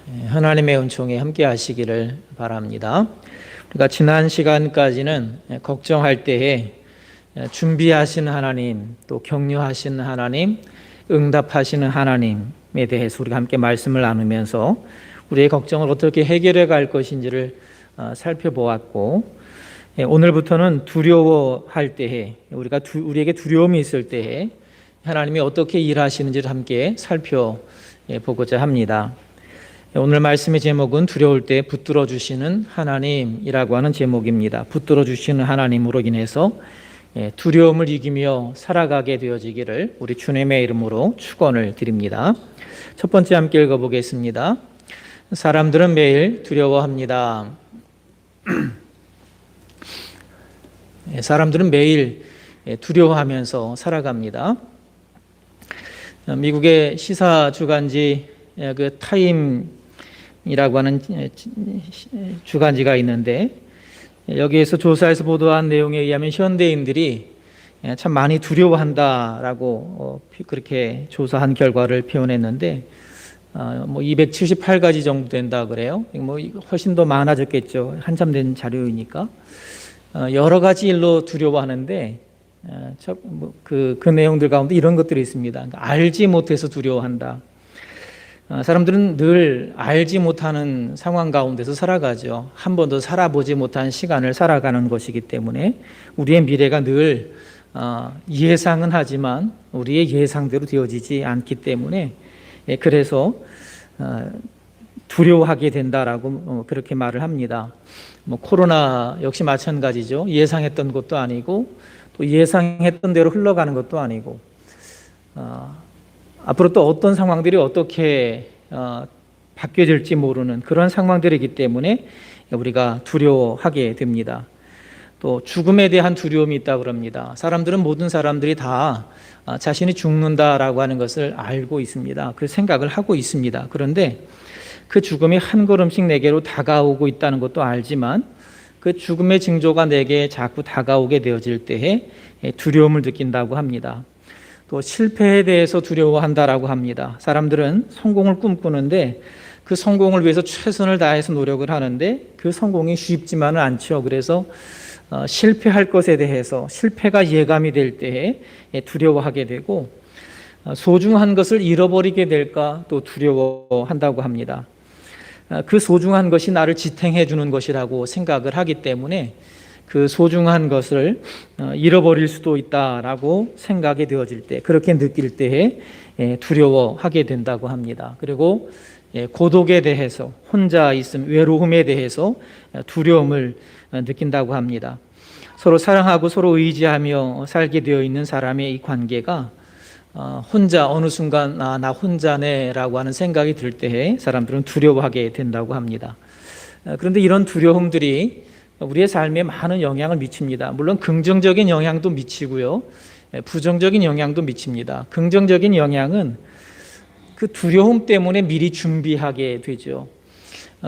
하나님의 은총에 함께 하시기를 바랍니다. 우리가 지난 시간까지는 걱정할 때에 준비하신 하나님, 또 격려하신 하나님, 응답하시는 하나님에 대해서 우리가 함께 말씀을 나누면서 우리의 걱정을 어떻게 해결해 갈 것인지를 살펴보았고, 오늘부터는 두려워할 때에 우리에게 두려움이 있을 때에 하나님이 어떻게 일하시는지를 함께 살펴보고자 합니다. 오늘 말씀의 제목은 두려울 때 붙들어 주시는 하나님이라고 하는 제목입니다. 붙들어 주시는 하나님으로 인해서 두려움을 이기며 살아가게 되어지기를 우리 주님의 이름으로 축원을 드립니다. 첫 번째 함께 읽어보겠습니다. 사람들은 매일 두려워합니다. 사람들은 매일 두려워하면서 살아갑니다. 미국의 시사 주간지 그 타임이라고 하는 주간지가 있는데, 여기에서 조사에서 보도한 내용에 의하면 현대인들이 참 많이 두려워한다라고 그렇게 조사한 결과를 표현했는데, 278가지 정도 된다 그래요. 훨씬 더 많아졌겠죠. 한참 된 자료이니까. 여러 가지 일로 두려워하는데, 그 내용들 가운데 이런 것들이 있습니다. 그러니까 알지 못해서 두려워한다. 사람들은 늘 알지 못하는 상황 가운데서 살아가죠. 한 번도 살아보지 못한 시간을 살아가는 것이기 때문에 우리의 미래가 늘 예상은 하지만 우리의 예상대로 되어지지 않기 때문에, 그래서 두려워하게 된다라고 그렇게 말을 합니다. 코로나 역시 마찬가지죠. 예상했던 것도 아니고 또 예상했던 대로 흘러가는 것도 아니고, 앞으로 또 어떤 상황들이 어떻게 바뀌어질지 모르는 그런 상황들이기 때문에 우리가 두려워하게 됩니다. 또 죽음에 대한 두려움이 있다고 합니다. 모든 사람들이 다 자신이 죽는다라고 하는 것을 알고 있습니다. 그 생각을 하고 있습니다. 그런데 그 죽음이 한 걸음씩 내게로 다가오고 있다는 것도 알지만, 그 죽음의 징조가 내게 자꾸 다가오게 되어질 때에 두려움을 느낀다고 합니다. 또 실패에 대해서 두려워한다라고 합니다. 사람들은 성공을 꿈꾸는데 그 성공을 위해서 최선을 다해서 노력을 하는데 그 성공이 쉽지만은 않죠. 그래서 실패할 것에 대해서, 실패가 예감이 될 때에 두려워하게 되고, 소중한 것을 잃어버리게 될까 또 두려워한다고 합니다. 그 소중한 것이 나를 지탱해 주는 것이라고 생각을 하기 때문에 그 소중한 것을 잃어버릴 수도 있다라고 생각이 되어질 때, 그렇게 느낄 때에 두려워하게 된다고 합니다. 그리고 고독에 대해서, 혼자 있음, 외로움에 대해서 두려움을 느낀다고 합니다. 서로 사랑하고 서로 의지하며 살게 되어 있는 사람의 이 관계가 혼자 어느 순간 나 혼자네라고 하는 생각이 들 때에 사람들은 두려워하게 된다고 합니다. 그런데 이런 두려움들이 우리의 삶에 많은 영향을 미칩니다. 물론 긍정적인 영향도 미치고요, 부정적인 영향도 미칩니다. 긍정적인 영향은 그 두려움 때문에 미리 준비하게 되죠.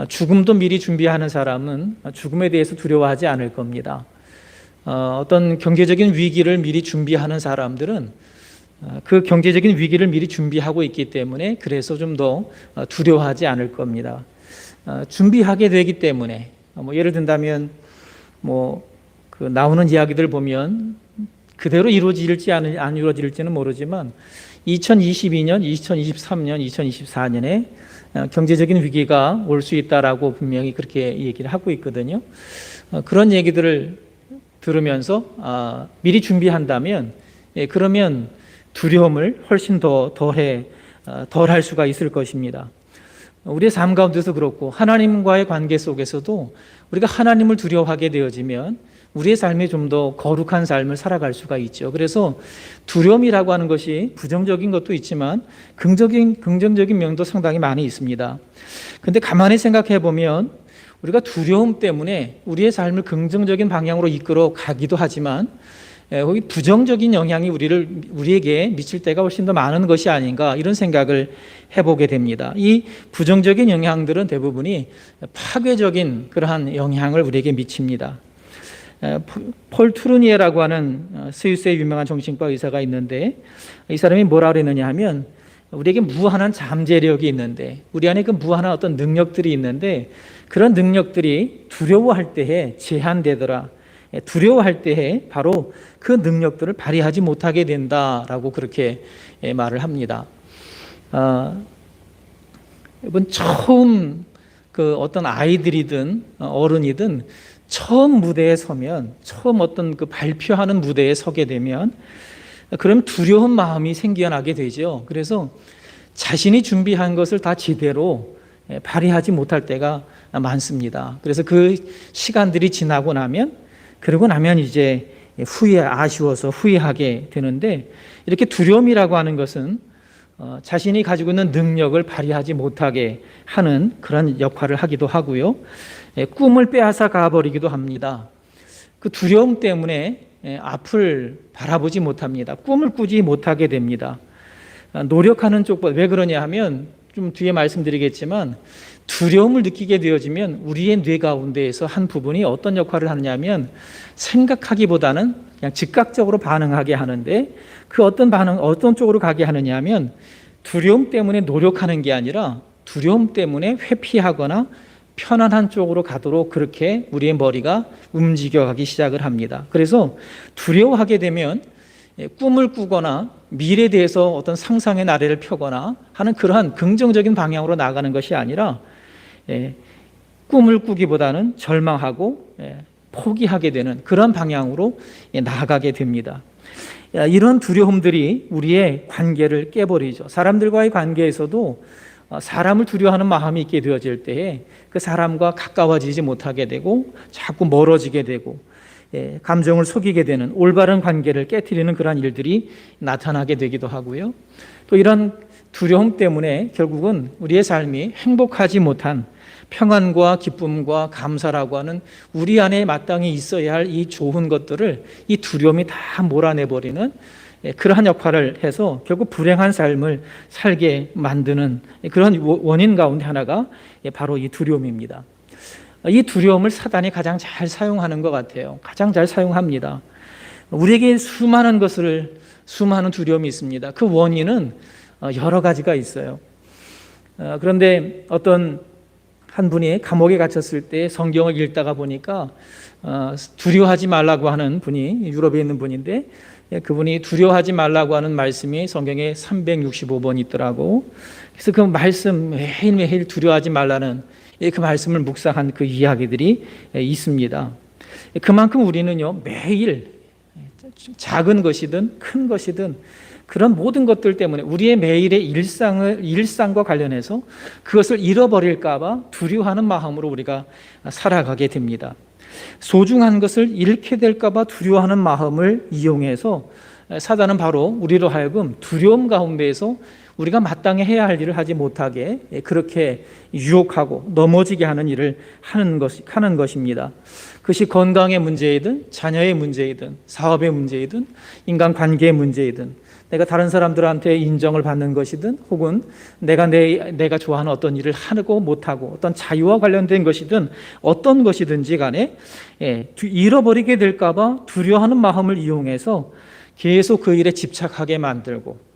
죽음도 미리 준비하는 사람은 죽음에 대해서 두려워하지 않을 겁니다. 어떤 경제적인 위기를 미리 준비하는 사람들은 그 경제적인 위기를 미리 준비하고 있기 때문에 그래서 좀 더 두려워하지 않을 겁니다. 준비하게 되기 때문에, 예를 든다면 그 나오는 이야기들 보면 그대로 이루어질지 안 이루어질지는 모르지만 2022년, 2023년, 2024년에 경제적인 위기가 올 수 있다라고 분명히 그렇게 얘기를 하고 있거든요. 그런 얘기들을 들으면서 미리 준비한다면, 그러면 두려움을 훨씬 더 덜할 수가 있을 것입니다. 우리의 삶 가운데서 그렇고 하나님과의 관계 속에서도 우리가 하나님을 두려워하게 되어지면 우리의 삶이 좀 더 거룩한 삶을 살아갈 수가 있죠. 그래서 두려움이라고 하는 것이 부정적인 것도 있지만 긍정적인 면도 상당히 많이 있습니다. 그런데 가만히 생각해 보면 우리가 두려움 때문에 우리의 삶을 긍정적인 방향으로 이끌어 가기도 하지만, 거기 부정적인 영향이 우리에게 미칠 때가 훨씬 더 많은 것이 아닌가, 이런 생각을 해보게 됩니다. 이 부정적인 영향들은 대부분이 파괴적인 그러한 영향을 우리에게 미칩니다. 폴 투르니에라고 하는 스위스의 유명한 정신과 의사가 있는데, 이 사람이 뭐라 그랬느냐 하면 우리에게 무한한 잠재력이 있는데, 우리 안에 그 무한한 어떤 능력들이 있는데, 그런 능력들이 두려워할 때에 제한되더라. 두려워할 때에 바로 그 능력들을 발휘하지 못하게 된다라고 그렇게 말을 합니다. 이번 처음 그 어떤 아이들이든 어른이든 처음 무대에 서면, 처음 어떤 그 발표하는 무대에 서게 되면 그럼 두려운 마음이 생겨나게 되죠. 그래서 자신이 준비한 것을 다 제대로 발휘하지 못할 때가 많습니다. 그래서 그 시간들이 지나고 나면, 그러고 나면 이제 아쉬워서 후회하게 되는데, 이렇게 두려움이라고 하는 것은 자신이 가지고 있는 능력을 발휘하지 못하게 하는 그런 역할을 하기도 하고요. 꿈을 빼앗아 가버리기도 합니다. 그 두려움 때문에 앞을 바라보지 못합니다. 꿈을 꾸지 못하게 됩니다. 노력하는 쪽보다, 왜 그러냐 하면 좀 뒤에 말씀드리겠지만, 두려움을 느끼게 되어지면 우리의 뇌 가운데에서 한 부분이 어떤 역할을 하느냐면 생각하기보다는 그냥 즉각적으로 반응하게 하는데, 그 어떤 쪽으로 가게 하느냐 하면 두려움 때문에 노력하는 게 아니라 두려움 때문에 회피하거나 편안한 쪽으로 가도록 그렇게 우리의 머리가 움직여가기 시작을 합니다. 그래서 두려워하게 되면 꿈을 꾸거나 미래에 대해서 어떤 상상의 나래를 펴거나 하는 그러한 긍정적인 방향으로 나가는 것이 아니라 꿈을 꾸기보다는 절망하고 포기하게 되는 그런 방향으로 나아가게 됩니다. 이런 두려움들이 우리의 관계를 깨버리죠. 사람들과의 관계에서도 사람을 두려워하는 마음이 있게 되어질 때에 그 사람과 가까워지지 못하게 되고 자꾸 멀어지게 되고 감정을 속이게 되는, 올바른 관계를 깨트리는 그런 일들이 나타나게 되기도 하고요. 또 이런 두려움 때문에 결국은 우리의 삶이 행복하지 못한 평안과 기쁨과 감사라고 하는 우리 안에 마땅히 있어야 할 이 좋은 것들을 이 두려움이 다 몰아내버리는 그러한 역할을 해서 결국 불행한 삶을 살게 만드는 그런 원인 가운데 하나가 바로 이 두려움입니다. 이 두려움을 사단이 가장 잘 사용하는 것 같아요. 가장 잘 사용합니다. 우리에게 수많은 두려움이 있습니다. 그 원인은 여러 가지가 있어요. 그런데 어떤 한 분이 감옥에 갇혔을 때 성경을 읽다가 보니까 두려워하지 말라고 하는 분이, 유럽에 있는 분인데, 그분이 두려워하지 말라고 하는 말씀이 성경에 365번 있더라고. 그래서 그 말씀, 매일매일 두려워하지 말라는 그 말씀을 묵상한 그 이야기들이 있습니다. 그만큼 우리는요, 매일 작은 것이든 큰 것이든 그런 모든 것들 때문에 우리의 매일의 일상과 관련해서 그것을 잃어버릴까 봐 두려워하는 마음으로 우리가 살아가게 됩니다. 소중한 것을 잃게 될까 봐 두려워하는 마음을 이용해서 사단은 바로 우리로 하여금 두려움 가운데에서 우리가 마땅히 해야 할 일을 하지 못하게 그렇게 유혹하고 넘어지게 하는 일을 하는 것입니다. 그것이 건강의 문제이든 자녀의 문제이든 사업의 문제이든 인간관계의 문제이든 내가 다른 사람들한테 인정을 받는 것이든 혹은 내가 좋아하는 어떤 일을 하고 못하고 어떤 자유와 관련된 것이든 어떤 것이든지 간에 잃어버리게 될까 봐 두려워하는 마음을 이용해서 계속 그 일에 집착하게 만들고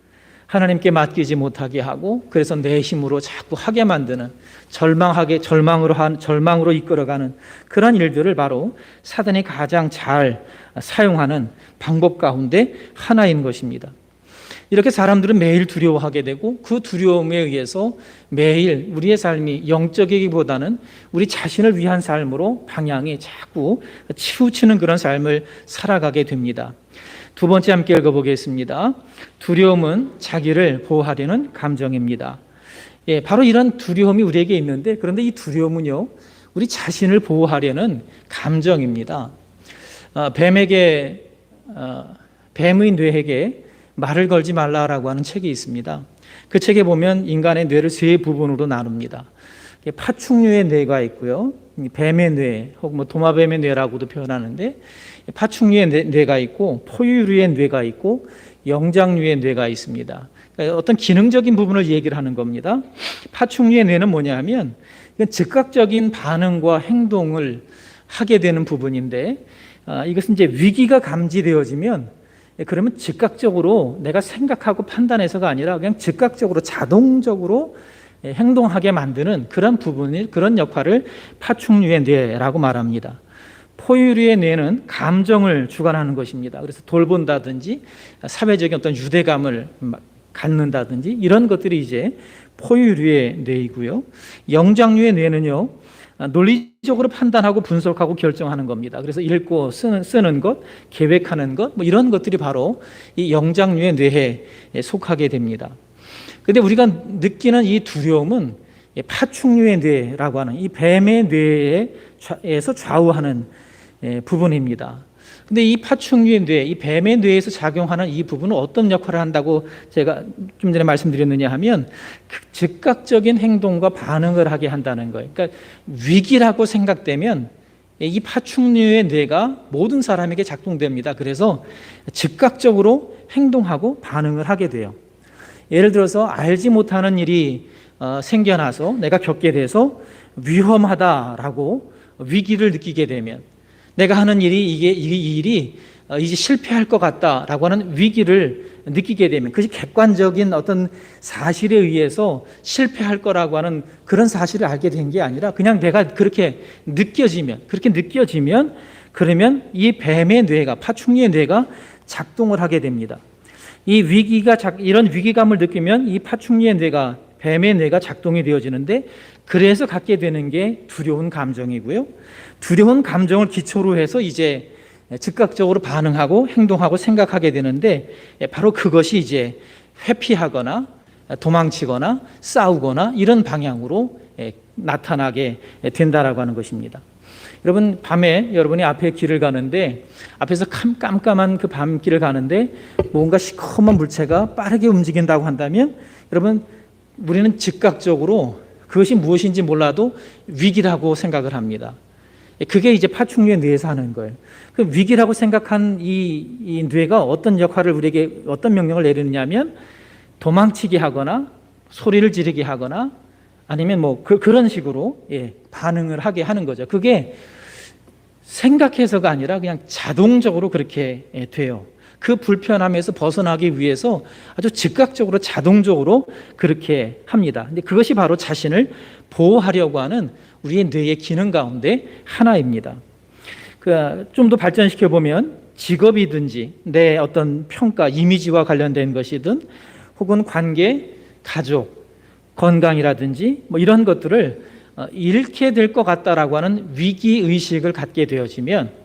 하나님께 맡기지 못하게 하고, 그래서 내 힘으로 자꾸 하게 만드는, 절망으로 이끌어가는 그런 일들을 바로 사단이 가장 잘 사용하는 방법 가운데 하나인 것입니다. 이렇게 사람들은 매일 두려워하게 되고 그 두려움에 의해서 매일 우리의 삶이 영적이기보다는 우리 자신을 위한 삶으로 방향이 자꾸 치우치는 그런 삶을 살아가게 됩니다. 두 번째 함께 읽어보겠습니다. 두려움은 자기를 보호하려는 감정입니다. 바로 이런 두려움이 우리에게 있는데, 그런데 이 두려움은요, 우리 자신을 보호하려는 감정입니다. 뱀의 뇌에게 말을 걸지 말라라고 하는 책이 있습니다. 그 책에 보면 인간의 뇌를 세 부분으로 나눕니다. 파충류의 뇌가 있고요, 뱀의 뇌 혹은 도마뱀의 뇌라고도 표현하는데, 파충류의 뇌가 있고 포유류의 뇌가 있고 영장류의 뇌가 있습니다. 그러니까 어떤 기능적인 부분을 얘기를 하는 겁니다. 파충류의 뇌는 뭐냐 하면 즉각적인 반응과 행동을 하게 되는 부분인데, 이것은 이제 위기가 감지되어지면 그러면 즉각적으로 내가 생각하고 판단해서가 아니라 그냥 즉각적으로 자동적으로 행동하게 만드는 그런 부분이, 그런 역할을 파충류의 뇌라고 말합니다. 포유류의 뇌는 감정을 주관하는 것입니다. 그래서 돌본다든지 사회적인 어떤 유대감을 갖는다든지 이런 것들이 이제 포유류의 뇌이고요. 영장류의 뇌는요, 논리적으로 판단하고 분석하고 결정하는 겁니다. 그래서 읽고 쓰는 것, 계획하는 것, 뭐 이런 것들이 바로 이 영장류의 뇌에 속하게 됩니다. 근데 우리가 느끼는 이 두려움은 파충류의 뇌라고 하는 이 뱀의 뇌에서 좌우하는 부분입니다. 근데 이 파충류의 뇌, 이 뱀의 뇌에서 작용하는 이 부분은 어떤 역할을 한다고 제가 좀 전에 말씀드렸느냐 하면 즉각적인 행동과 반응을 하게 한다는 거예요. 그러니까 위기라고 생각되면 이 파충류의 뇌가 모든 사람에게 작동됩니다. 그래서 즉각적으로 행동하고 반응을 하게 돼요. 예를 들어서 알지 못하는 일이 생겨나서 내가 겪게 돼서 위험하다라고 위기를 느끼게 되면, 내가 하는 일이 이 일이 이제 실패할 것 같다라고 하는 위기를 느끼게 되면, 그것이 객관적인 어떤 사실에 의해서 실패할 거라고 하는 그런 사실을 알게 된 게 아니라 그냥 내가 그렇게 느껴지면 그러면 이 뱀의 뇌가, 파충류의 뇌가 작동을 하게 됩니다. 이런 위기감을 느끼면 이 파충류의 뇌가, 뱀의 뇌가 작동이 되어지는데, 그래서 갖게 되는 게 두려운 감정이고요. 두려운 감정을 기초로 해서 이제 즉각적으로 반응하고 행동하고 생각하게 되는데, 바로 그것이 이제 회피하거나 도망치거나 싸우거나 이런 방향으로 나타나게 된다라고 하는 것입니다. 여러분, 밤에 여러분이 앞에 길을 가는데, 앞에서 깜깜한 그 밤길을 가는데 뭔가 시커먼 물체가 빠르게 움직인다고 한다면, 여러분, 우리는 즉각적으로 그것이 무엇인지 몰라도 위기라고 생각을 합니다. 그게 이제 파충류의 뇌에서 하는 거예요. 그 위기라고 생각한 이 뇌가 어떤 역할을 우리에게, 어떤 명령을 내리느냐면 도망치게 하거나 소리를 지르게 하거나 아니면 뭐 그런 식으로 반응을 하게 하는 거죠. 그게 생각해서가 아니라 그냥 자동적으로 그렇게 돼요. 그 불편함에서 벗어나기 위해서 아주 즉각적으로 자동적으로 그렇게 합니다. 근데 그것이 바로 자신을 보호하려고 하는 우리의 뇌의 기능 가운데 하나입니다. 좀 더 발전시켜 보면 직업이든지 내 어떤 평가, 이미지와 관련된 것이든 혹은 관계, 가족, 건강이라든지 뭐 이런 것들을 잃게 될 것 같다라고 하는 위기 의식을 갖게 되어지면,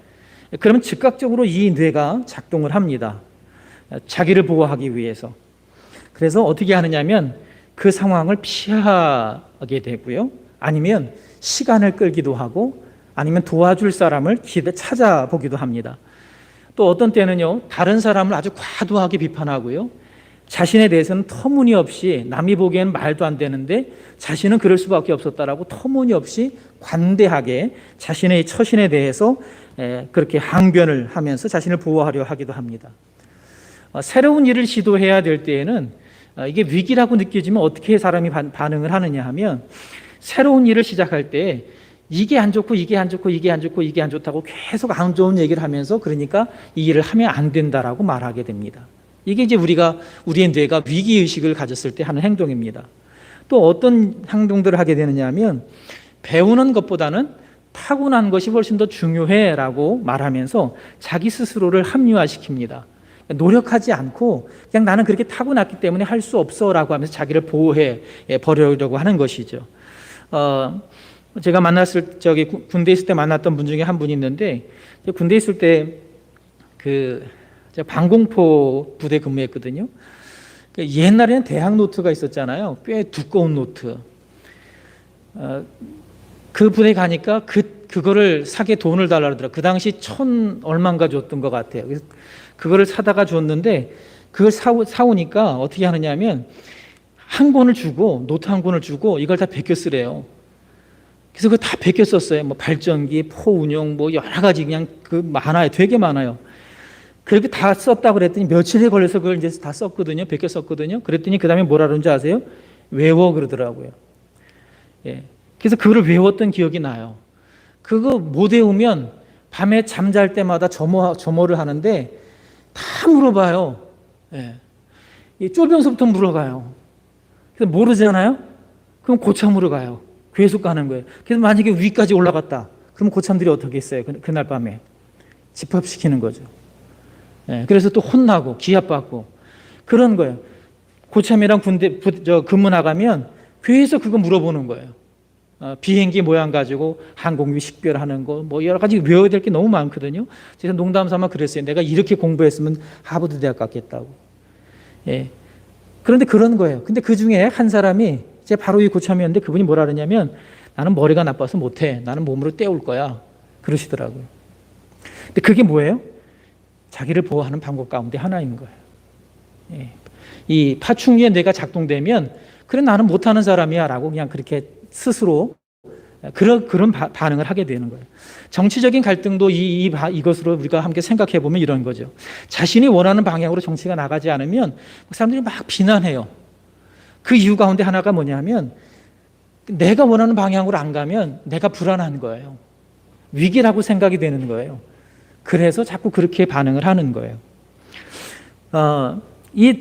그러면 즉각적으로 이 뇌가 작동을 합니다. 자기를 보호하기 위해서. 그래서 어떻게 하느냐면 그 상황을 피하게 되고요. 아니면 시간을 끌기도 하고, 아니면 도와줄 사람을 찾아보기도 합니다. 또 어떤 때는요, 다른 사람을 아주 과도하게 비판하고요, 자신에 대해서는 터무니없이, 남이 보기에는 말도 안 되는데 자신은 그럴 수밖에 없었다라고 터무니없이 관대하게 자신의 처신에 대해서 그렇게 항변을 하면서 자신을 보호하려 하기도 합니다. 새로운 일을 시도해야 될 때에는 이게 위기라고 느껴지면 어떻게 사람이 반응을 하느냐 하면, 새로운 일을 시작할 때 이게 안 좋고 이게 안 좋고 이게 안 좋고 이게 안 좋다고 계속 안 좋은 얘기를 하면서, 그러니까 이 일을 하면 안 된다라고 말하게 됩니다. 이게 이제 우리의 뇌가 위기의식을 가졌을 때 하는 행동입니다. 또 어떤 행동들을 하게 되느냐 하면, 배우는 것보다는 타고난 것이 훨씬 더 중요해라고 말하면서 자기 스스로를 합리화시킵니다. 노력하지 않고 그냥 나는 그렇게 타고났기 때문에 할 수 없어라고 하면서 자기를 보호해 버리려고 하는 것이죠. 제가 군대 있을 때 만났던 분 중에 한 분이 있는데, 군대 있을 때 제가 방공포 부대 근무했거든요. 옛날에는 대학 노트가 있었잖아요. 꽤 두꺼운 노트. 그 부대 가니까 그거를 사게 돈을 달라 그러더라고요. 그 당시 1,000 얼마인가 줬던 것 같아요. 그래서 그거를 사다가 줬는데, 그걸 사오니까 어떻게 하느냐면 한 권을 주고, 노트 한 권을 주고 이걸 다 베껴 쓰래요. 그래서 그거 다 베껴 썼어요. 뭐 발전기, 포운용, 뭐 여러 가지 그냥 많아요. 되게 많아요. 그렇게 다 썼다고 그랬더니 며칠에 걸려서 그걸 이제 다 썼거든요. 베껴 썼거든요. 그랬더니 그 다음에 뭐라 그러는지 아세요? 외워 그러더라고요. 그래서 그거를 외웠던 기억이 나요. 그거 못 외우면 밤에 잠잘 때마다 점호를 하는데, 다 물어봐요. 예. 이 쫄병서부터 물어가요. 그래서 모르잖아요? 그럼 고참으로 가요. 계속 가는 거예요. 그래서 만약에 위까지 올라갔다. 그럼 고참들이 어떻게 했어요? 그날 밤에. 집합시키는 거죠. 예. 그래서 또 혼나고 기합받고 그런 거예요. 고참이랑 근무 나가면 계속 그거 물어보는 거예요. 비행기 모양 가지고 항공기 식별하는 거, 뭐 여러 가지 외워야 될 게 너무 많거든요. 제가 농담 삼아 그랬어요. 내가 이렇게 공부했으면 하버드 대학 갔겠다고. 예. 그런데 그런 거예요. 근데 그 중에 한 사람이 제 바로 이 고참이었는데 그분이 뭐라 그러냐면 나는 머리가 나빠서 못해. 나는 몸으로 때울 거야. 그러시더라고요. 근데 그게 뭐예요? 자기를 보호하는 방법 가운데 하나인 거예요. 예. 이 파충류의 뇌가 작동되면 그래 나는 못하는 사람이야 라고 그냥 그렇게 스스로 그런 반응을 하게 되는 거예요. 정치적인 갈등도 이것으로 우리가 함께 생각해 보면 이런 거죠. 자신이 원하는 방향으로 정치가 나가지 않으면 사람들이 막 비난해요. 그 이유 가운데 하나가 뭐냐면 내가 원하는 방향으로 안 가면 내가 불안한 거예요. 위기라고 생각이 되는 거예요. 그래서 자꾸 그렇게 반응을 하는 거예요. 이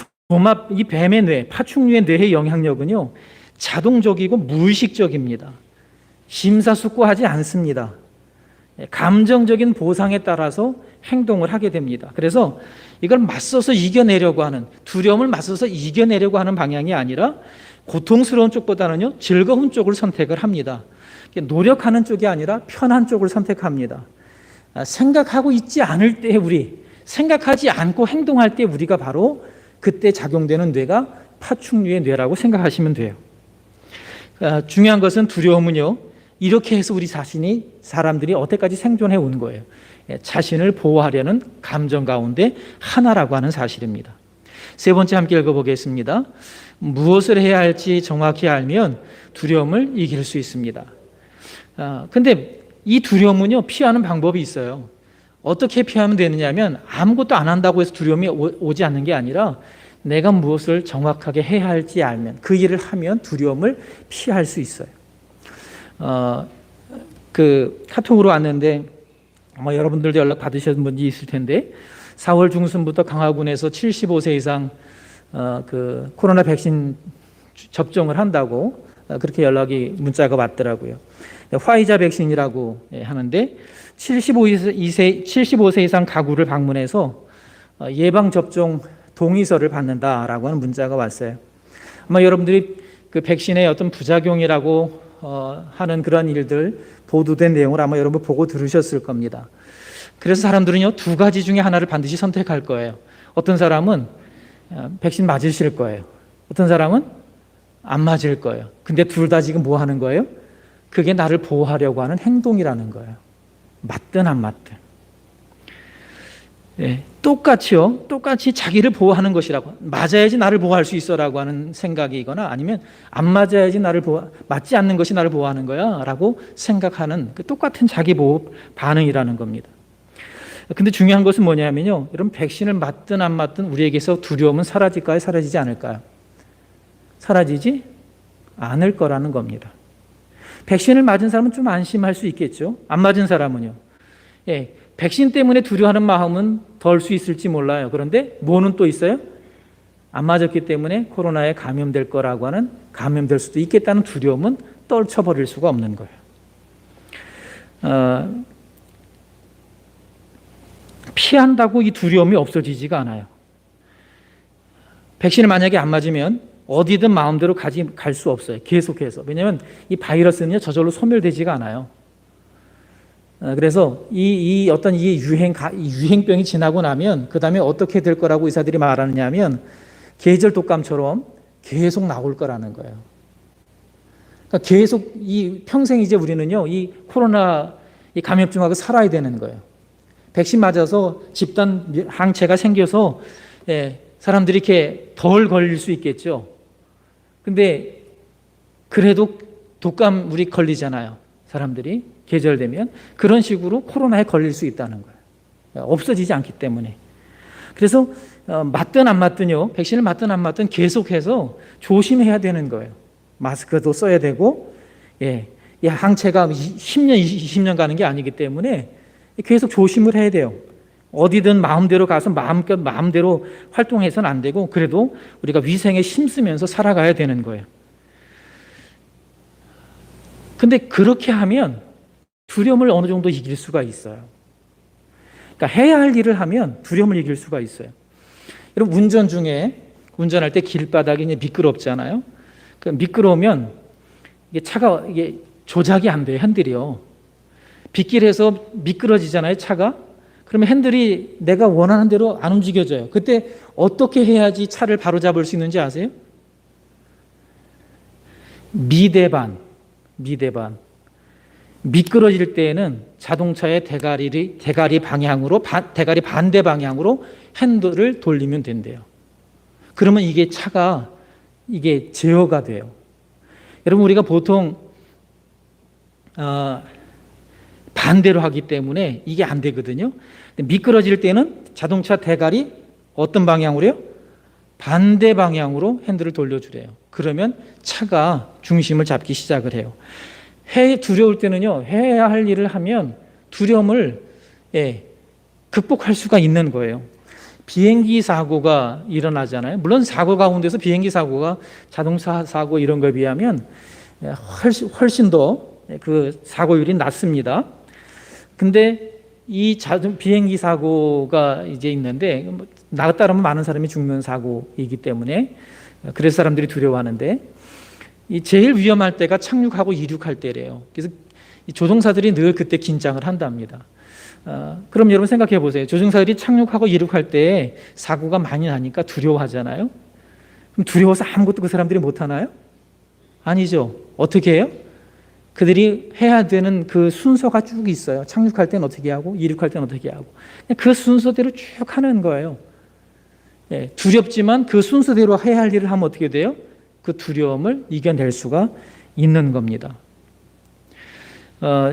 뱀의 뇌, 파충류의 뇌의 영향력은요, 자동적이고 무의식적입니다. 심사숙고하지 않습니다. 감정적인 보상에 따라서 행동을 하게 됩니다. 그래서 이걸 맞서서 이겨내려고 하는, 두려움을 맞서서 이겨내려고 하는 방향이 아니라 고통스러운 쪽보다는요, 즐거운 쪽을 선택을 합니다. 노력하는 쪽이 아니라 편한 쪽을 선택합니다. 생각하고 있지 않을 때 생각하지 않고 행동할 때 우리가 바로 그때 작용되는 뇌가 파충류의 뇌라고 생각하시면 돼요. 중요한 것은 두려움은요, 이렇게 해서 우리 사람들이 어때까지 생존해 온 거예요. 자신을 보호하려는 감정 가운데 하나라고 하는 사실입니다. 세 번째 함께 읽어보겠습니다. 무엇을 해야 할지 정확히 알면 두려움을 이길 수 있습니다. 근데 이 두려움은요, 피하는 방법이 있어요. 어떻게 피하면 되느냐면 아무것도 안 한다고 해서 두려움이 오지 않는 게 아니라 내가 무엇을 정확하게 해야 할지 알면 그 일을 하면 두려움을 피할 수 있어요. 그 카톡으로 왔는데 아마 여러분들도 연락 받으셨던 분이 있을 텐데 4월 중순부터 강화군에서 75세 이상 그 코로나 백신 접종을 한다고 그렇게 문자가 왔더라고요. 화이자 백신이라고 하는데 75세 이상 가구를 방문해서 예방접종 동의서를 받는다라고 하는 문자가 왔어요. 아마 여러분들이 그 백신의 어떤 부작용이라고 하는 그런 일들 보도된 내용을 아마 여러분 보고 들으셨을 겁니다. 그래서 사람들은요, 두 가지 중에 하나를 반드시 선택할 거예요. 어떤 사람은 백신 맞으실 거예요. 어떤 사람은 안 맞을 거예요. 근데 둘 다 지금 뭐 하는 거예요? 그게 나를 보호하려고 하는 행동이라는 거예요. 맞든 안 맞든. 예, 똑같이 자기를 보호하는 것이라고. 맞아야지 나를 보호할 수 있어라고 하는 생각이거나 아니면 안 맞아야지 맞지 않는 것이 나를 보호하는 거야 라고 생각하는 그 똑같은 자기 보호 반응이라는 겁니다. 근데 중요한 것은 뭐냐면요, 여러분 백신을 맞든 안 맞든 우리에게서 두려움은 사라질까요? 사라지지 않을까요? 사라지지 않을 거라는 겁니다. 백신을 맞은 사람은 좀 안심할 수 있겠죠. 안 맞은 사람은요. 예, 백신 때문에 두려워하는 마음은 덜 수 있을지 몰라요. 그런데 뭐는 또 있어요? 안 맞았기 때문에 코로나에 감염될 거라고 하는, 감염될 수도 있겠다는 두려움은 떨쳐버릴 수가 없는 거예요. 피한다고 이 두려움이 없어지지가 않아요. 백신을 만약에 안 맞으면 어디든 마음대로 갈 수 없어요. 계속해서. 왜냐하면 이 바이러스는요, 저절로 소멸되지가 않아요. 그래서 이 유행병이 지나고 나면 그 다음에 어떻게 될 거라고 의사들이 말하느냐면 계절 독감처럼 계속 나올 거라는 거예요. 그러니까 계속 평생 이제 우리는요, 이 코로나 이 감염증하고 살아야 되는 거예요. 백신 맞아서 집단 항체가 생겨서 사람들이 이렇게 덜 걸릴 수 있겠죠. 근데 그래도 독감 우리 걸리잖아요. 사람들이 계절되면 그런 식으로 코로나에 걸릴 수 있다는 거예요. 없어지지 않기 때문에. 그래서 맞든 안 맞든요, 백신을 맞든 안 맞든 계속해서 조심해야 되는 거예요. 마스크도 써야 되고, 이 항체가 10년, 20년 가는 게 아니기 때문에 계속 조심을 해야 돼요. 어디든 마음대로 가서 마음대로 활동해서는 안 되고 그래도 우리가 위생에 힘쓰면서 살아가야 되는 거예요. 근데 그렇게 하면 두려움을 어느 정도 이길 수가 있어요. 그러니까 해야 할 일을 하면 두려움을 이길 수가 있어요. 여러분 운전 중에 운전할 때 길바닥이 이제 미끄럽잖아요. 그 미끄러우면 이게 차가 이게 조작이 안 돼요. 핸들이요. 빗길에서 미끄러지잖아요. 차가. 그러면 핸들이 내가 원하는 대로 안 움직여져요. 그때 어떻게 해야지 차를 바로잡을 수 있는지 아세요? 미대반. 미끄러질 때에는 자동차의 대가리 반대 방향으로 핸들을 돌리면 된대요. 그러면 이게 차가 이게 제어가 돼요. 여러분 우리가 보통 반대로 하기 때문에 이게 안 되거든요. 미끄러질 때는 자동차 대가리 어떤 방향으로요? 반대 방향으로 핸들을 돌려주래요. 그러면 차가 중심을 잡기 시작을 해요. 두려울 때는요, 해야 할 일을 하면 두려움을 극복할 수가 있는 거예요. 비행기 사고가 일어나잖아요. 물론 사고 가운데서 비행기 사고가 자동차 사고 이런 거에 비하면 훨씬 더 그 사고율이 낮습니다. 근데 이 비행기 사고가 이제 있는데 나 따르면 많은 사람이 죽는 사고이기 때문에 그래서 사람들이 두려워하는데 이 제일 위험할 때가 착륙하고 이륙할 때래요. 그래서 이 조종사들이 늘 그때 긴장을 한답니다. 그럼 여러분 생각해 보세요. 조종사들이 착륙하고 이륙할 때 사고가 많이 나니까 두려워하잖아요. 그럼 두려워서 아무것도 그 사람들이 못 하나요? 아니죠. 어떻게 해요? 그들이 해야 되는 그 순서가 쭉 있어요. 착륙할 때는 어떻게 하고 이륙할 때는 어떻게 하고 그 순서대로 쭉 하는 거예요. 두렵지만 그 순서대로 해야 할 일을 하면 어떻게 돼요? 그 두려움을 이겨낼 수가 있는 겁니다.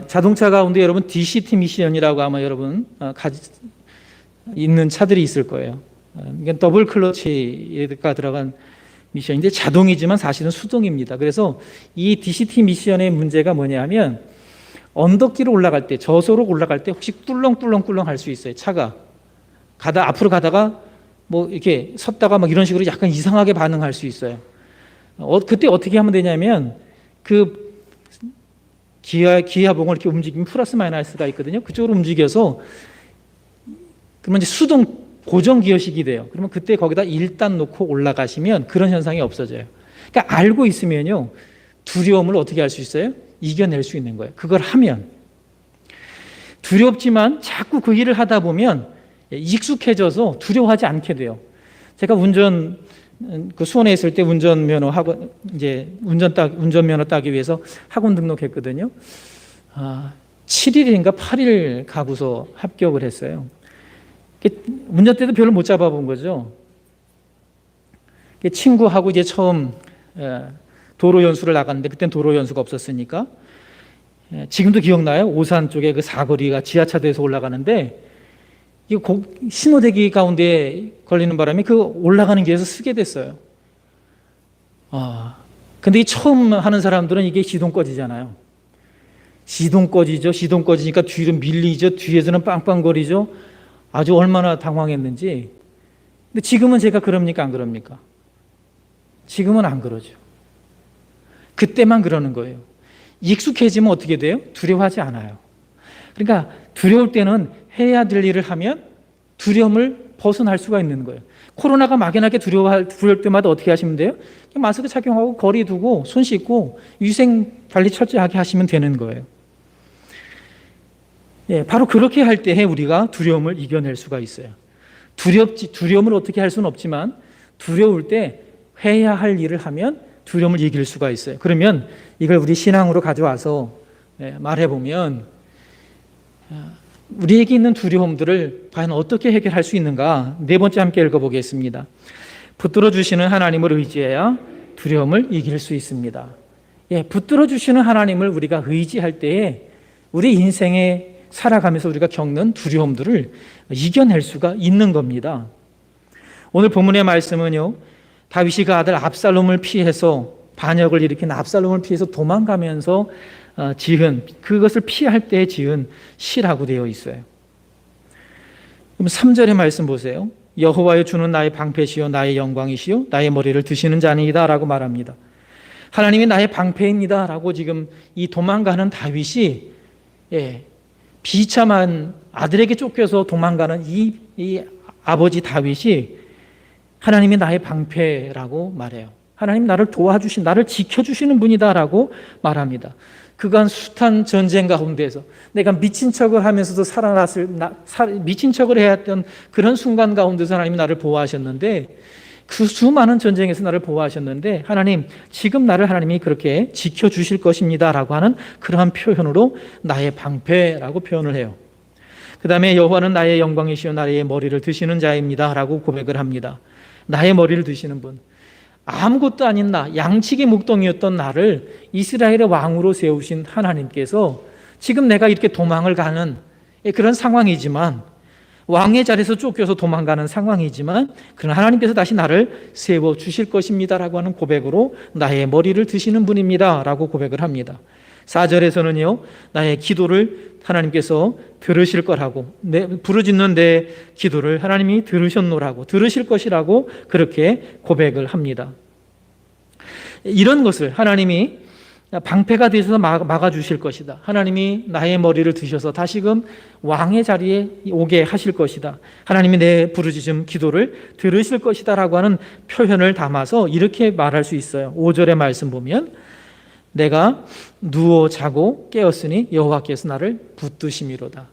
자동차 가운데 여러분 DCT 미션이라고 아마 여러분 있는 차들이 있을 거예요. 이건 더블 클러치가 들어간 미션인데 자동이지만 사실은 수동입니다. 그래서 이 DCT 미션의 문제가 뭐냐면 언덕길을 올라갈 때, 저소로 올라갈 때 혹시 꿀렁꿀렁 할 수 있어요. 차가 앞으로 가다가 뭐 이렇게 섰다가 막 이런 식으로 약간 이상하게 반응할 수 있어요. 그때 어떻게 하면 되냐면 그 기아봉을 이렇게 움직이면 플러스 마이너스가 있거든요. 그쪽으로 움직여서 그러면 이제 수동 고정 기어식이 돼요. 그러면 그때 거기다 1단 놓고 올라가시면 그런 현상이 없어져요. 그러니까 알고 있으면요 두려움을 어떻게 할 수 있어요? 이겨낼 수 있는 거예요. 그걸 하면 두렵지만 자꾸 그 일을 하다 보면 익숙해져서 두려워하지 않게 돼요. 제가 수원에 있을 때 운전면허 학원 이제 운전면허 따기 위해서 학원 등록했거든요. 7일인가 8일 가고서 합격을 했어요. 운전대도 별로 못 잡아본 거죠. 친구하고 이제 처음 도로 연수를 나갔는데 그땐 도로 연수가 없었으니까 지금도 기억나요? 오산 쪽에 그 사거리가 지하차도에서 올라가는데 이 신호대기 가운데 걸리는 바람에 그 올라가는 길에서 쓰게 됐어요. 근데 이 처음 하는 사람들은 이게 시동 꺼지잖아요. 시동 꺼지니까 뒤로 밀리죠. 뒤에서는 빵빵거리죠. 아주 얼마나 당황했는지. 근데 지금은 제가 그럽니까? 안 그럽니까? 지금은 안 그러죠. 그때만 그러는 거예요. 익숙해지면 어떻게 돼요? 두려워하지 않아요. 그러니까 두려울 때는 해야 될 일을 하면 두려움을 벗어날 수가 있는 거예요. 코로나가 막연하게 두려울 때마다 어떻게 하시면 돼요? 마스크 착용하고 거리 두고 손 씻고 위생 관리 철저하게 하시면 되는 거예요. 바로 그렇게 할 때에 우리가 두려움을 이겨낼 수가 있어요. 두려움을 어떻게 할 수는 없지만 두려울 때 해야 할 일을 하면 두려움을 이길 수가 있어요. 그러면 이걸 우리 신앙으로 가져와서 말해보면 우리에게 있는 두려움들을 과연 어떻게 해결할 수 있는가? 네 번째 함께 읽어보겠습니다. 붙들어 주시는 하나님을 의지해야 두려움을 이길 수 있습니다. 붙들어 주시는 하나님을 우리가 의지할 때에 우리 인생에 살아가면서 우리가 겪는 두려움들을 이겨낼 수가 있는 겁니다. 오늘 본문의 말씀은요, 다윗이 그 아들 압살롬을 피해서 반역을 일으킨 압살롬을 피해서 도망가면서 그것을 피할 때 지은 시라고 되어 있어요. 그럼 3절의 말씀 보세요. 여호와여 주는 나의 방패시요 나의 영광이시요 나의 머리를 드시는 자니이다 라고 말합니다. 하나님이 나의 방패입니다 라고 지금 이 도망가는 다윗이 비참한 아들에게 쫓겨서 도망가는 이 아버지 다윗이 하나님이 나의 방패라고 말해요. 하나님 나를 도와주신, 나를 지켜주시는 분이다라고 말합니다. 그간 숱한 전쟁 가운데서 내가 미친 척을 하면서도 미친 척을 해야 했던 그런 순간 가운데서 하나님이 나를 보호하셨는데, 그 수많은 전쟁에서 나를 보호하셨는데 하나님, 지금 나를 하나님이 그렇게 지켜주실 것입니다 라고 하는 그러한 표현으로 나의 방패라고 표현을 해요. 그 다음에 여호와는 나의 영광이시요 나의 머리를 드시는 자입니다 라고 고백을 합니다. 나의 머리를 드시는 분, 아무것도 아닌 나, 양치기 묵동이었던 나를 이스라엘의 왕으로 세우신 하나님께서 지금 내가 이렇게 도망을 가는 그런 상황이지만, 왕의 자리에서 쫓겨서 도망가는 상황이지만, 그러나 하나님께서 다시 나를 세워주실 것입니다 라고 하는 고백으로 나의 머리를 드시는 분입니다 라고 고백을 합니다. 4절에서는요, 나의 기도를 하나님께서 들으실 거라고, 부르짖는 내 기도를 하나님이 들으셨노라고, 들으실 것이라고 그렇게 고백을 합니다. 이런 것을 하나님이 방패가 되셔서 막아주실 것이다. 하나님이 나의 머리를 드셔서 다시금 왕의 자리에 오게 하실 것이다. 하나님이 내 부르짖음 기도를 들으실 것이다 라고 하는 표현을 담아서 이렇게 말할 수 있어요. 5절의 말씀 보면, 내가 누워 자고 깨었으니 여호와께서 나를 붙드심이로다.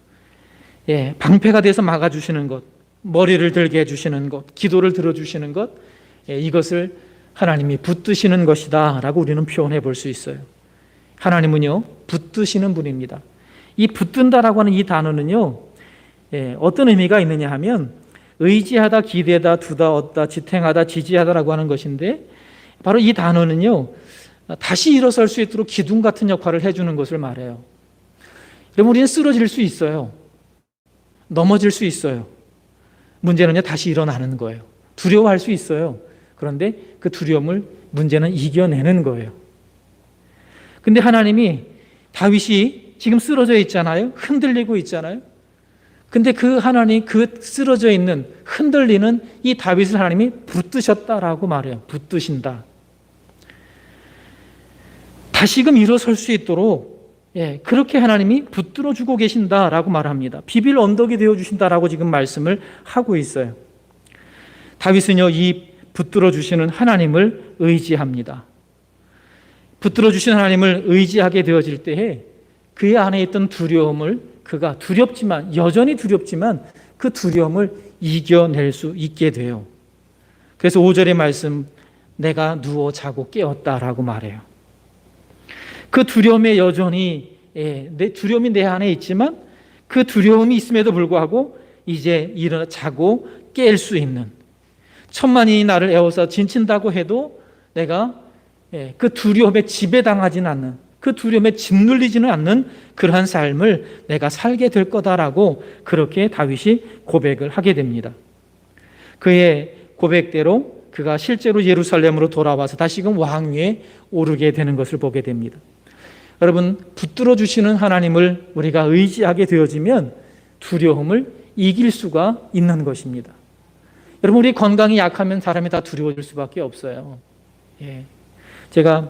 방패가 돼서 막아주시는 것, 머리를 들게 해주시는 것, 기도를 들어주시는 것, 이것을 하나님이 붙드시는 것이다 라고 우리는 표현해 볼 수 있어요. 하나님은요, 붙드시는 분입니다. 이 붙든다라고 하는 이 단어는요, 어떤 의미가 있느냐 하면 의지하다, 기대다, 두다, 얻다, 지탱하다, 지지하다라고 하는 것인데, 바로 이 단어는요, 다시 일어설 수 있도록 기둥 같은 역할을 해주는 것을 말해요. 여러분, 우리는 쓰러질 수 있어요. 넘어질 수 있어요. 문제는요, 다시 일어나는 거예요. 두려워할 수 있어요. 그런데 그 두려움을, 문제는 이겨내는 거예요. 근데 하나님이, 다윗이 지금 쓰러져 있잖아요. 흔들리고 있잖아요. 근데 그 하나님, 그 쓰러져 있는, 흔들리는 이 다윗을 하나님이 붙드셨다라고 말해요. 붙드신다. 다시금 일어설 수 있도록 그렇게 하나님이 붙들어주고 계신다라고 말합니다. 비빌 언덕이 되어주신다라고 지금 말씀을 하고 있어요. 다윗은요, 이 붙들어주시는 하나님을 의지합니다. 붙들어주시는 하나님을 의지하게 되어질 때에 그의 안에 있던 두려움을, 그가 두렵지만, 여전히 두렵지만 그 두려움을 이겨낼 수 있게 돼요. 그래서 5절의 말씀, 내가 누워 자고 깨었다라고 말해요. 그 두려움에 여전히, 내 두려움이 내 안에 있지만 그 두려움이 있음에도 불구하고 이제 일어나 자고 깰 수 있는, 천만이 나를 에워싸 진친다고 해도 내가 그 두려움에 지배당하지는 않는, 그 두려움에 짓눌리지는 않는 그러한 삶을 내가 살게 될 거다라고 그렇게 다윗이 고백을 하게 됩니다. 그의 고백대로 그가 실제로 예루살렘으로 돌아와서 다시금 왕위에 오르게 되는 것을 보게 됩니다. 여러분, 붙들어 주시는 하나님을 우리가 의지하게 되어지면 두려움을 이길 수가 있는 것입니다. 여러분, 우리 건강이 약하면 사람이 다 두려워질 수밖에 없어요. 제가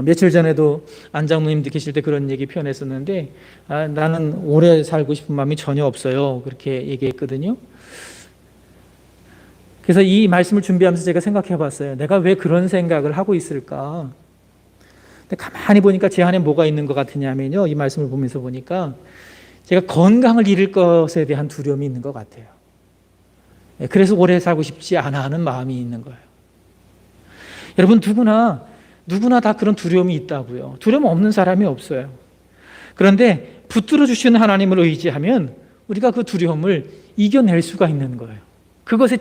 며칠 전에도 안장로님들 계실 때 그런 얘기 표현했었는데, 나는 오래 살고 싶은 마음이 전혀 없어요. 그렇게 얘기했거든요. 그래서 이 말씀을 준비하면서 제가 생각해 봤어요. 내가 왜 그런 생각을 하고 있을까? 근데 가만히 보니까 제 안에 뭐가 있는 것 같으냐면요, 이 말씀을 보면서 보니까 제가 건강을 잃을 것에 대한 두려움이 있는 것 같아요. 그래서 오래 살고 싶지 않아 하는 마음이 있는 거예요. 여러분, 누구나 다 그런 두려움이 있다고요. 두려움 없는 사람이 없어요. 그런데 붙들어 주시는 하나님을 의지하면 우리가 그 두려움을 이겨낼 수가 있는 거예요. 그것에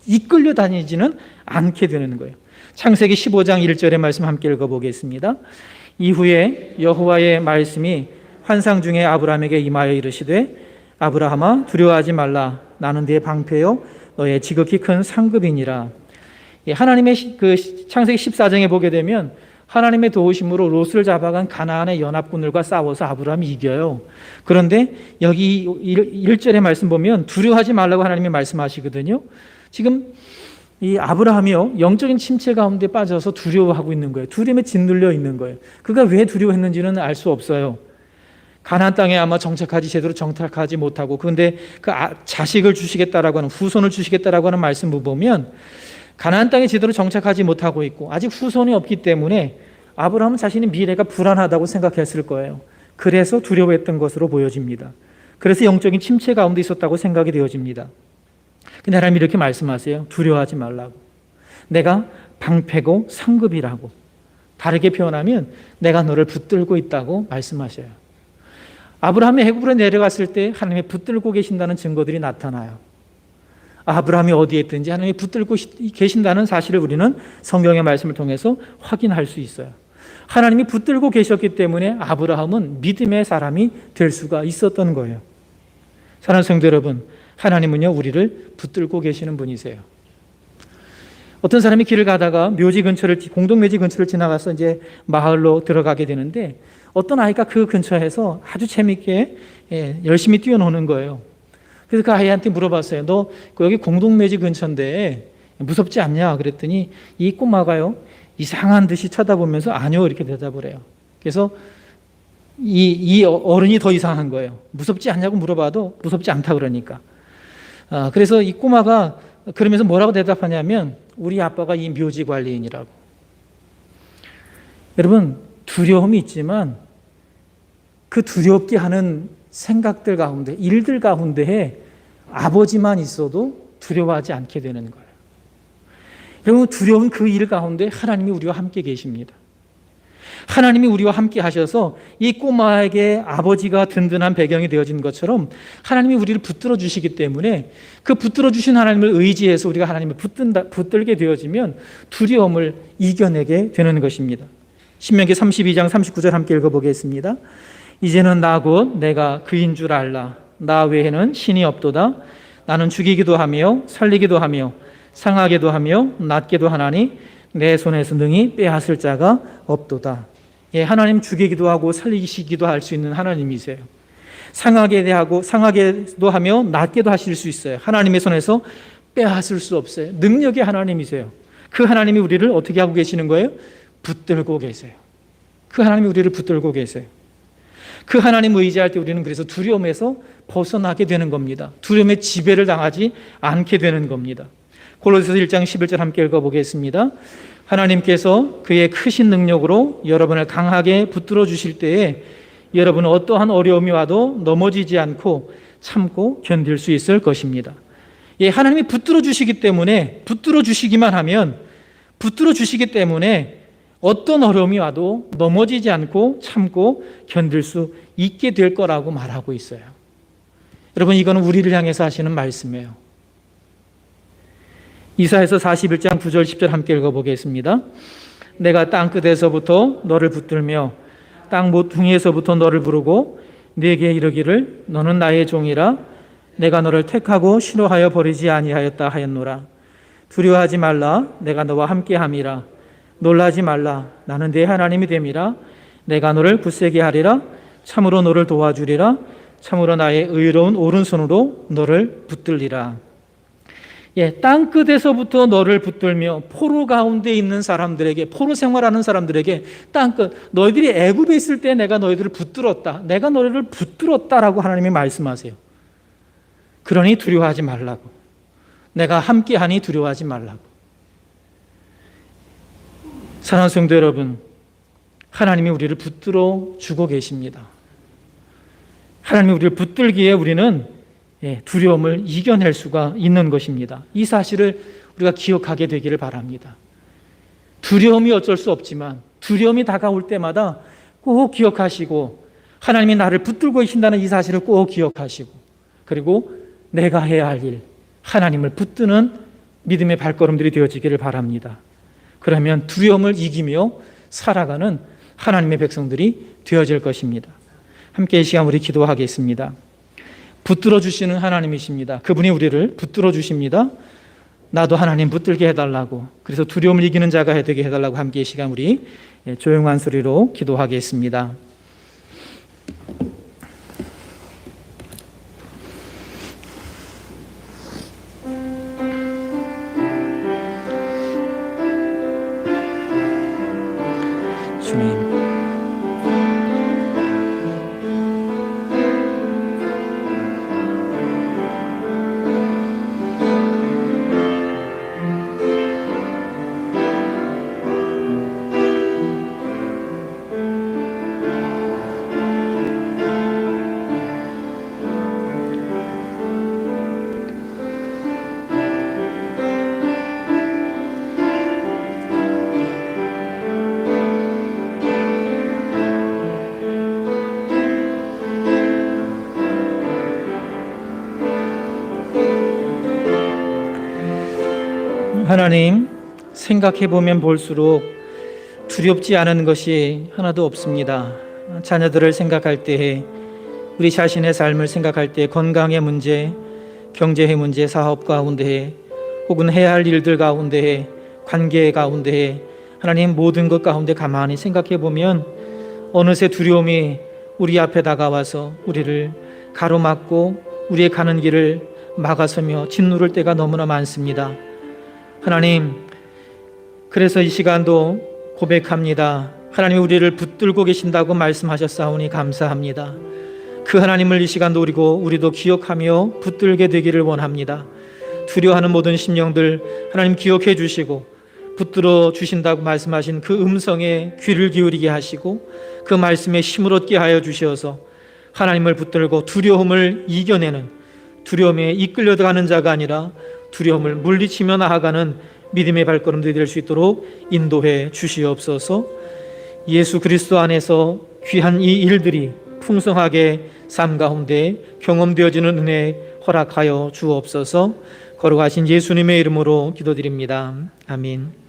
이끌려 다니지는 않게 되는 거예요. 창세기 15장 1절의 말씀 함께 읽어보겠습니다. 이후에 여호와의 말씀이 환상 중에 아브라함에게 임하여 이르시되, 아브라함아 두려워하지 말라. 나는 네 방패요 너의 지극히 큰 상급이니라. 하나님의 그 창세기 14장에 보게 되면 하나님의 도우심으로 롯을 잡아간 가나안의 연합군들과 싸워서 아브라함이 이겨요. 그런데 여기 1절의 말씀 보면 두려워하지 말라고 하나님이 말씀하시거든요. 지금 이 아브라함이요, 영적인 침체 가운데 빠져서 두려워하고 있는 거예요. 두려움에 짓눌려 있는 거예요. 그가 왜 두려워했는지는 알 수 없어요. 가나안 땅에 아마 제대로 정착하지 못하고, 그런데 그 자식을 주시겠다라고 하는, 후손을 주시겠다라고 하는 말씀을 보면 가나안 땅에 제대로 정착하지 못하고 있고 아직 후손이 없기 때문에 아브라함은 자신의 미래가 불안하다고 생각했을 거예요. 그래서 두려워했던 것으로 보여집니다. 그래서 영적인 침체 가운데 있었다고 생각이 되어집니다. 근데 하나님이 이렇게 말씀하세요. 두려워하지 말라고. 내가 방패고 상급이라고. 다르게 표현하면 내가 너를 붙들고 있다고 말씀하셔요. 아브라함이 애굽으로 내려갔을 때 하나님이 붙들고 계신다는 증거들이 나타나요. 아브라함이 어디에 있든지 하나님이 붙들고 계신다는 사실을 우리는 성경의 말씀을 통해서 확인할 수 있어요. 하나님이 붙들고 계셨기 때문에 아브라함은 믿음의 사람이 될 수가 있었던 거예요. 사랑하는 성도 여러분, 하나님은요, 우리를 붙들고 계시는 분이세요. 어떤 사람이 길을 가다가 공동묘지 근처를 지나가서 이제 마을로 들어가게 되는데 어떤 아이가 그 근처에서 아주 재밌게 열심히 뛰어노는 거예요. 그래서 그 아이한테 물어봤어요. 너 여기 공동묘지 근처인데 무섭지 않냐? 그랬더니 이 꼬마가요, 이상한 듯이 쳐다보면서 아니요, 이렇게 대답을 해요. 그래서 이 어른이 더 이상한 거예요. 무섭지 않냐고 물어봐도 무섭지 않다 그러니까. 그래서 이 꼬마가 그러면서 뭐라고 대답하냐면 우리 아빠가 이 묘지 관리인이라고. 여러분, 두려움이 있지만 그 두렵게 하는 생각들 가운데, 일들 가운데에 아버지만 있어도 두려워하지 않게 되는 거예요. 여러분, 두려운 그 일 가운데 하나님이 우리와 함께 계십니다. 하나님이 우리와 함께 하셔서 이 꼬마에게 아버지가 든든한 배경이 되어진 것처럼 하나님이 우리를 붙들어 주시기 때문에 그 붙들어 주신 하나님을 의지해서 우리가 하나님을 붙들게 되어지면 두려움을 이겨내게 되는 것입니다. 신명기 32장 39절 함께 읽어보겠습니다. 이제는 나 곧 내가 그인 줄 알라. 나 외에는 신이 없도다. 나는 죽이기도 하며 살리기도 하며 상하게도 하며 낫게도 하나니 내 손에서 능히 빼앗을 자가 없도다. 예, 하나님 죽이기도 하고 살리시기도 할 수 있는 하나님이세요. 상하게도 하며 낫게도 하실 수 있어요. 하나님의 손에서 빼앗을 수 없어요. 능력의 하나님이세요. 그 하나님이 우리를 어떻게 하고 계시는 거예요? 붙들고 계세요. 그 하나님이 우리를 붙들고 계세요. 그 하나님 의지할 때 우리는 그래서 두려움에서 벗어나게 되는 겁니다. 두려움의 지배를 당하지 않게 되는 겁니다. 골로새서 1장 11절 함께 읽어보겠습니다. 하나님께서 그의 크신 능력으로 여러분을 강하게 붙들어 주실 때에 여러분은 어떠한 어려움이 와도 넘어지지 않고 참고 견딜 수 있을 것입니다. 예, 하나님이 붙들어 주시기 때문에, 붙들어 주시기만 하면, 붙들어 주시기 때문에 어떤 어려움이 와도 넘어지지 않고 참고 견딜 수 있게 될 거라고 말하고 있어요. 여러분, 이거는 우리를 향해서 하시는 말씀이에요. 이사야서 41장 9절 10절 함께 읽어보겠습니다. 내가 땅끝에서부터 너를 붙들며 땅 모퉁이에서부터 너를 부르고 네게 이르기를 너는 나의 종이라. 내가 너를 택하고 싫어하여 버리지 아니하였다 하였노라. 두려워하지 말라. 내가 너와 함께함이라. 놀라지 말라. 나는 네 하나님이 됨이라. 내가 너를 굳세게 하리라. 참으로 너를 도와주리라. 참으로 나의 의로운 오른손으로 너를 붙들리라. 예, 땅끝에서부터 너를 붙들며 포로 가운데 있는 사람들에게, 포로 생활하는 사람들에게 땅끝, 너희들이 애굽에 있을 때 내가 너희들을 붙들었다. 내가 너희를 붙들었다라고 하나님이 말씀하세요. 그러니 두려워하지 말라고. 내가 함께하니 두려워하지 말라고. 사랑하는 성도 여러분, 하나님이 우리를 붙들어 주고 계십니다. 하나님이 우리를 붙들기에 우리는 두려움을 이겨낼 수가 있는 것입니다. 이 사실을 우리가 기억하게 되기를 바랍니다. 두려움이 어쩔 수 없지만 두려움이 다가올 때마다 꼭 기억하시고 하나님이 나를 붙들고 계신다는 이 사실을 꼭 기억하시고 그리고 내가 해야 할 일, 하나님을 붙드는 믿음의 발걸음들이 되어지기를 바랍니다. 그러면 두려움을 이기며 살아가는 하나님의 백성들이 되어질 것입니다. 함께 이 시간 우리 기도하겠습니다. 붙들어 주시는 하나님이십니다. 그분이 우리를 붙들어 주십니다. 나도 하나님 붙들게 해달라고, 그래서 두려움을 이기는 자가 되게 해달라고 함께 이 시간 우리 조용한 소리로 기도하겠습니다. 주님, 하나님, 생각해보면 볼수록 두렵지 않은 것이 하나도 없습니다. 자녀들을 생각할 때에, 우리 자신의 삶을 생각할 때, 건강의 문제, 경제의 문제, 사업 가운데에, 혹은 해야 할 일들 가운데에, 관계 가운데에, 하나님 모든 것 가운데 가만히 생각해보면 어느새 두려움이 우리 앞에 다가와서 우리를 가로막고 우리의 가는 길을 막아서며 짓누를 때가 너무나 많습니다. 하나님, 그래서 이 시간도 고백합니다. 하나님이 우리를 붙들고 계신다고 말씀하셨사오니 감사합니다. 그 하나님을 이 시간도 우리도 기억하며 붙들게 되기를 원합니다. 두려워하는 모든 심령들 하나님 기억해 주시고, 붙들어 주신다고 말씀하신 그 음성에 귀를 기울이게 하시고, 그 말씀에 힘을 얻게 하여 주셔서 하나님을 붙들고 두려움을 이겨내는, 두려움에 이끌려 가는 자가 아니라 두려움을 물리치며 나아가는 믿음의 발걸음들이 될 수 있도록 인도해 주시옵소서. 예수 그리스도 안에서 귀한 이 일들이 풍성하게 삶 가운데 경험되어지는 은혜 허락하여 주옵소서. 거룩하신 예수님의 이름으로 기도드립니다. 아멘.